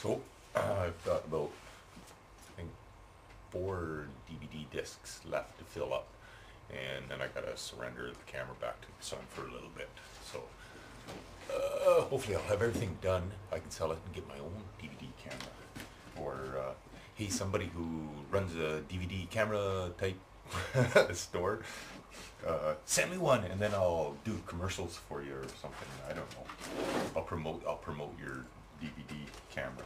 So I've got about, I think, 4 DVD discs left to fill up, and then I gotta surrender the camera back to the son for a little bit. So hopefully I'll have everything done. I can sell it and get my own DVD camera. Or hey, somebody who runs a DVD camera type store, send me one, and then I'll do commercials for you or something. I don't know. I'll promote your DVD camera.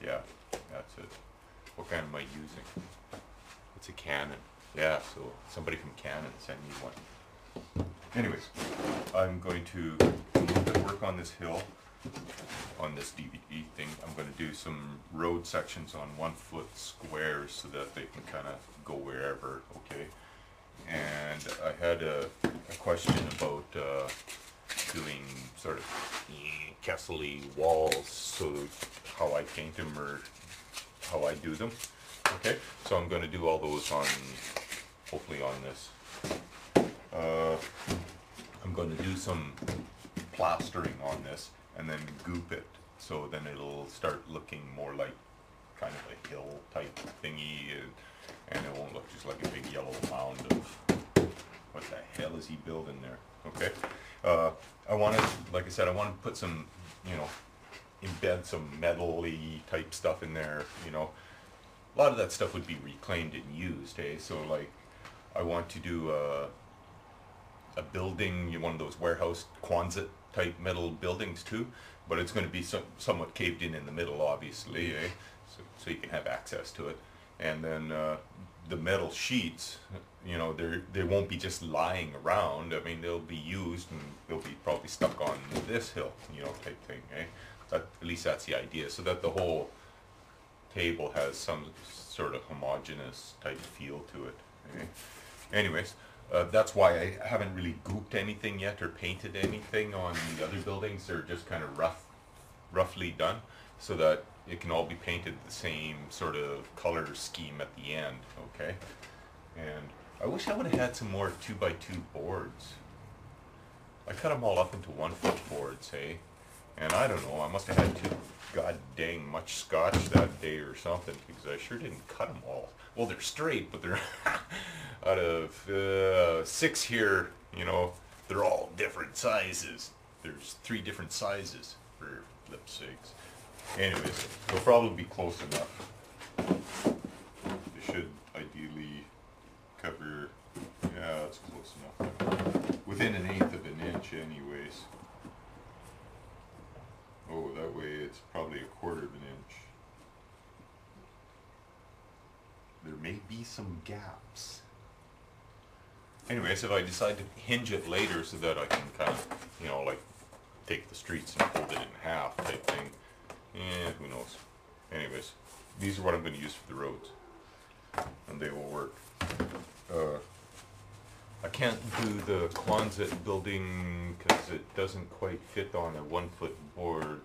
Yeah, that's it. What kind am I using? It's a Canon. Yeah, so somebody from Canon sent me one. Anyways, I'm going to a little bit work on this hill, on this DVD thing. I'm going to do some road sections on 1-foot squares so that they can kind of go wherever, okay? And I had a question about doing sort of Kessel-y walls, so how I paint them or how I do them. Okay, so I'm going to do all those on, hopefully on this. I'm going to do some plastering on this and then goop it, so then it'll start looking more like kind of a hill type thingy, and it won't look just like a big yellow mound of what the hell is he building there. Okay, I want to, like I said, I want to put some, you know, embed some metal-y type stuff in there, you know. A lot of that stuff would be reclaimed and used, eh? So like, I want to do a building, one of those warehouse Quonset type metal buildings too, but it's going to be somewhat caved in the middle, obviously, eh? So you can have access to it. And then the metal sheets, you know, they won't be just lying around. I mean, they'll be used and they'll be probably stuck on this hill, you know, type thing, eh? At least that's the idea, so that the whole table has some sort of homogeneous type feel to it. Okay? Anyways, that's why I haven't really gooped anything yet or painted anything on the other buildings. They're just kind of roughly done, so that it can all be painted the same sort of color scheme at the end. Okay, and I wish I would have had some more 2x2 boards. I cut them all up into 1-foot boards, hey? And I don't know, I must have had too god dang much scotch that day or something, because I sure didn't cut them all. Well, they're straight, but they're out of 6 here, you know, they're all different sizes. There's 3 different sizes, for flip's sakes. Anyways, they'll probably be close enough. They should ideally cover, yeah, that's close enough. Within 1/8 of an inch anyways. Oh, that way it's probably 1/4 of an inch. There may be some gaps. Anyways, if I decide to hinge it later so that I can kind of, you know, like take the streets and fold it in half type thing, who knows. Anyways, these are what I'm going to use for the roads, and they will work. I can't do the Quonset building because it doesn't quite fit on a 1-foot board,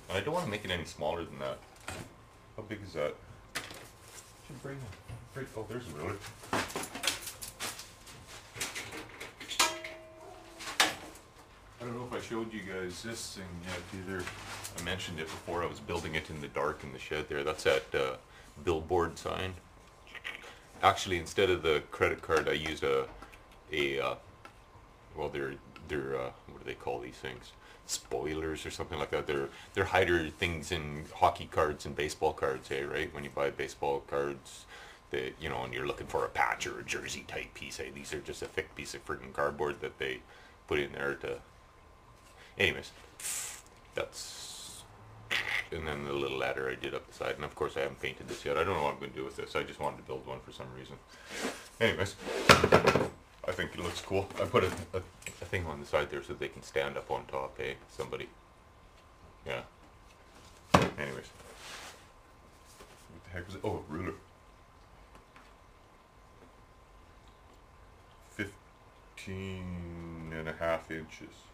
and I don't want to make it any smaller than that. How big is that? Should bring it. Oh, there's a ruler. I don't know if I showed you guys this thing yet either. I mentioned it before. I was building it in the dark in the shed there. That's that billboard sign. Actually, instead of the credit card, I used well, they're what do they call these things? Spoilers or something like that. They're hider things in hockey cards and baseball cards, eh? Right? When you buy baseball cards, they, you know, and you're looking for a patch or a jersey type piece, eh? These are just a thick piece of freaking cardboard that they put in there to. Anyways, that's. And then the little ladder I did up the side, and of course I haven't painted this yet. I don't know what I'm going to do with this. I just wanted to build one for some reason. Anyways, I think it looks cool. I put a thing on the side there so they can stand up on top, eh? Somebody. Yeah. Anyways. What the heck was it? Oh, a ruler. 15.5 inches.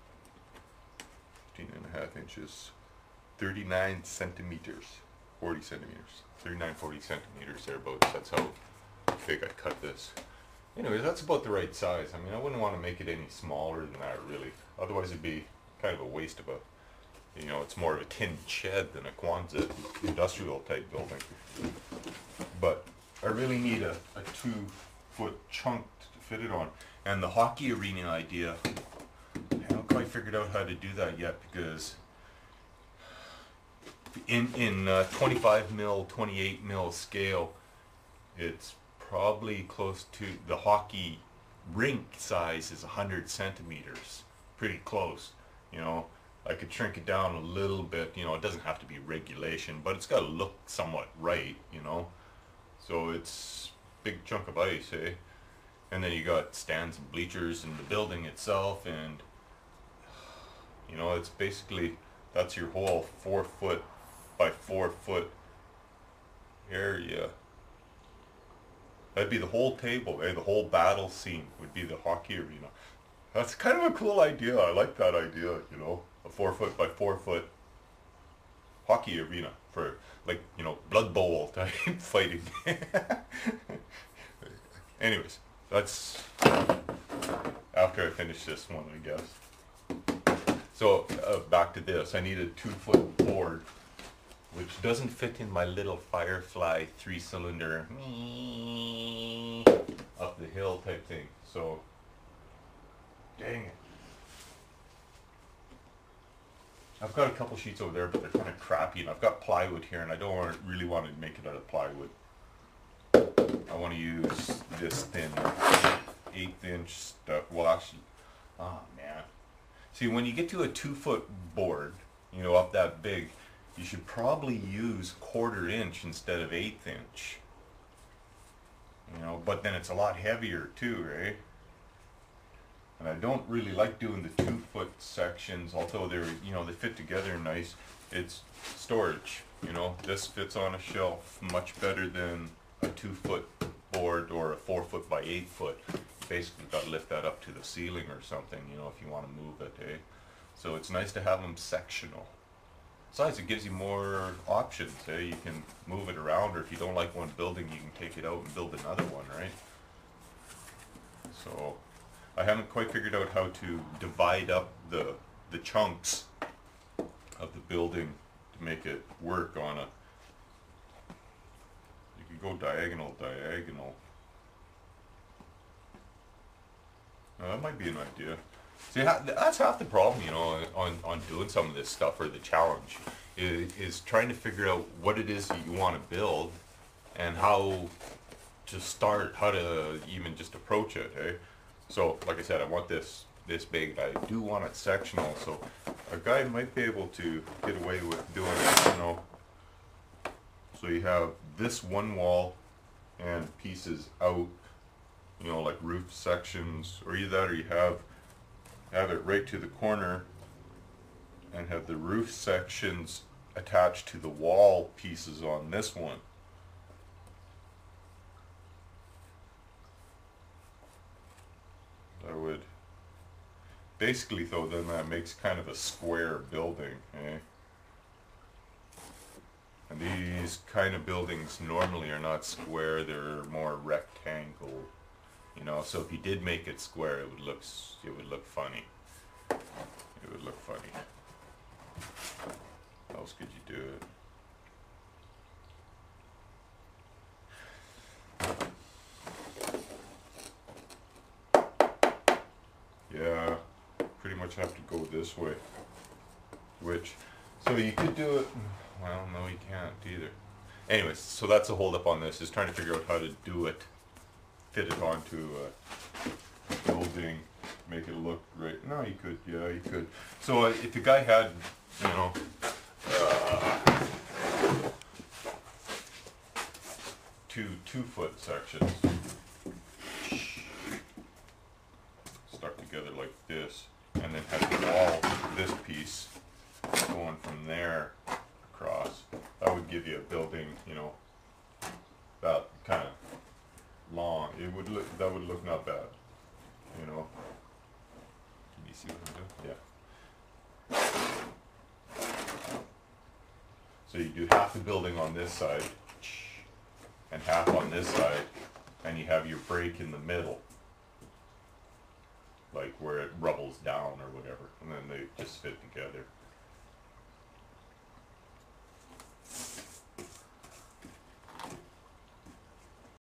15.5 inches. 39 centimeters. 40 centimeters. 39, 40 centimeters thereabouts. That's how big I cut this. Anyways, that's about the right size. I mean, I wouldn't want to make it any smaller than that, really. Otherwise, it'd be kind of a waste of a You know, it's more of a tin shed than a Quonset industrial type building. But I really need a 2-foot chunk to fit it on. And the hockey arena idea, I haven't quite figured out how to do that yet, because in 25 mil, 28 mil scale, it's probably close to the hockey rink size is 100 centimeters. Pretty close, you know. I could shrink it down a little bit, you know. It doesn't have to be regulation, but it's got to look somewhat right, you know. So it's big chunk of ice, eh? And then you got stands and bleachers in the building itself, and you know, it's basically, that's your whole 4-foot by 4-foot area. That'd be the whole table, eh? The whole battle scene would be the hockey arena. That's kind of a cool idea. I like that idea, you know. A 4-foot by 4-foot hockey arena for, like, you know, Blood Bowl type fighting. Anyways, that's after I finish this one, I guess. So back to this. I need a 2-foot board, which doesn't fit in my little Firefly 3-cylinder up the hill type thing. So, dang it. I've got a couple sheets over there, but they're kind of crappy, and I've got plywood here, and I don't really want to make it out of plywood. I want to use this thin 1/8 inch stuff. Well, actually, oh man. See, when you get to a 2-foot board, you know, up that big, you should probably use 1/4 inch instead of 1/8 inch. You know, but then it's a lot heavier too, right? And I don't really like doing the 2-foot sections, although they're, you know, they fit together nice. It's storage, you know. This fits on a shelf much better than a 2-foot board or a 4-foot by 8-foot. You basically got to lift that up to the ceiling or something, you know, if you want to move it, eh? So it's nice to have them sectional. Besides, it gives you more options, eh? You can move it around, or if you don't like one building, you can take it out and build another one, right? So I haven't quite figured out how to divide up the chunks of the building to make it work on a, you could go diagonal. Now, that might be an idea. See, that's half the problem, you know, on doing some of this stuff, or the challenge, is trying to figure out what it is that you want to build and how to start, how to even just approach it, eh? So, like I said, I want this big. I do want it sectional, so a guy might be able to get away with doing it, you know. So you have this one wall and pieces out, you know, like roof sections, or either that, or you have it right to the corner and have the roof sections attached to the wall pieces on this one. I would basically, though, then that makes kind of a square building, eh? And these kind of buildings normally are not square, they're more rectangle, you know. So if you did make it square, it would look funny. It would look funny. How else could you do it? Yeah, pretty much have to go this way. So you could do it, well, no, you can't either. Anyways, so that's the hold up on this, is trying to figure out how to do it, fit it onto a building, make it look right. No, you could, yeah, you could. So if the guy had, you know, two 2-foot sections stuck together like this, and then had the wall, this piece going from there across, that would give you a building, you know, that kind of long. It would look, that would look not bad, you know. Can you see what I'm doing? Yeah. So you do half the building on this side and half on this side, and you have your break in the middle, like where it rubbles down or whatever, and then they just fit together.